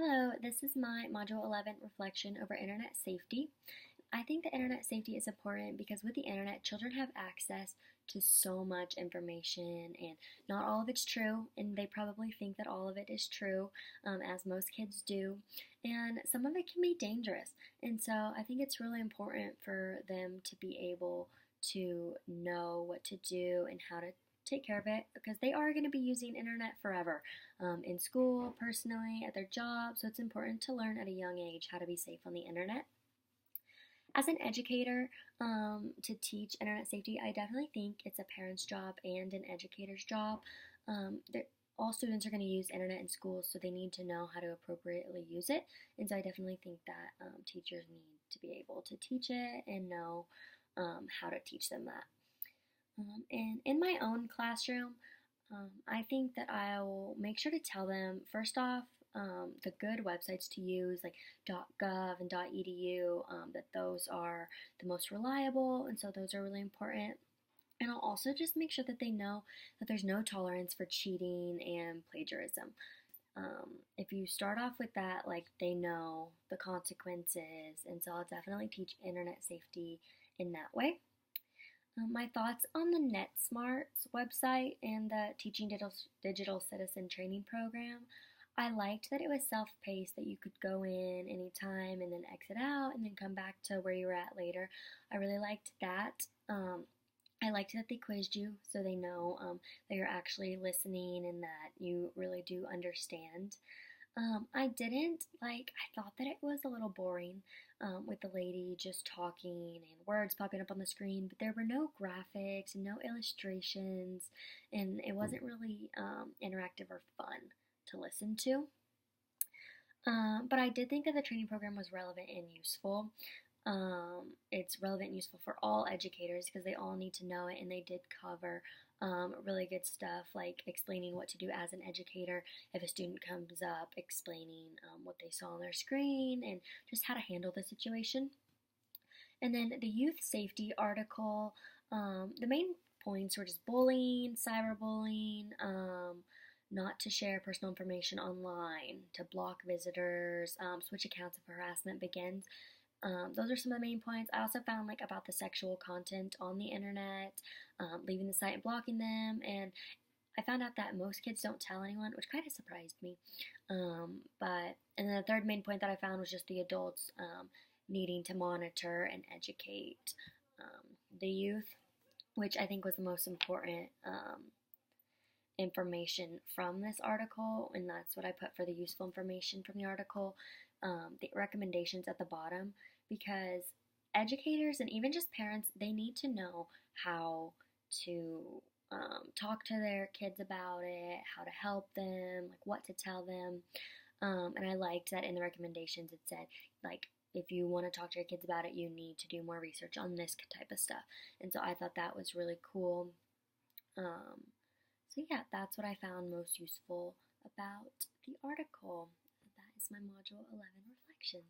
Hello, this is my Module 11 reflection over internet safety. I think that internet safety is important because with the internet, children have access to so much information, and not all of it's true, and they probably think that all of it is true, as most kids do, and some of it can be dangerous. And so I think it's really important for them to be able to know what to do and how to take care of it because they are going to be using internet forever, in school, personally, at their job. So it's important to learn at a young age how to be safe on the internet. As an educator, to teach internet safety, I definitely think it's a parent's job and an educator's job. All students are going to use internet in school, so they need to know how to appropriately use it. And so I definitely think that teachers need to be able to teach it and know how to teach them that. And in my own classroom, I think that I'll make sure to tell them first off the good websites to use, like .gov and .edu, that those are the most reliable, and so those are really important. And I'll also just make sure that they know that there's no tolerance for cheating and plagiarism. If you start off with that, like they know the consequences, and so I'll definitely teach internet safety in that way. My thoughts on the NetSmarts website and the Teaching Digital Citizen Training Program. I liked that it was self-paced, that you could go in anytime and then exit out and then come back to where you were at later. I really liked that. I liked that they quizzed you so they know that you're actually listening and that you really do understand. I thought that it was a little boring, with the lady just talking and words popping up on the screen, but there were no graphics and no illustrations, and it wasn't really interactive or fun to listen to. But I did think that the training program was relevant and useful. It's relevant and useful for all educators because they all need to know it, and they did cover really good stuff like explaining what to do as an educator if a student comes up, explaining what they saw on their screen, and just how to handle the situation. And then the youth safety article, the main points were just bullying, cyberbullying, not to share personal information online, to block visitors, switch accounts if harassment begins. Those are some of the main points. I also found like about the sexual content on the internet, leaving the site and blocking them, and I found out that most kids don't tell anyone, which kind of surprised me. And then the third main point that I found was just the adults needing to monitor and educate the youth, which I think was the most important information from this article, and that's what I put for the useful information from the article. The recommendations at the bottom, because educators and even just parents, they need to know how to talk to their kids about it, how to help them, like what to tell them. And I liked that in the recommendations it said, like, if you want to talk to your kids about it, you need to do more research on this type of stuff. And so I thought that was really cool. So yeah, that's what I found most useful about the article. That is my Module 11 reflection.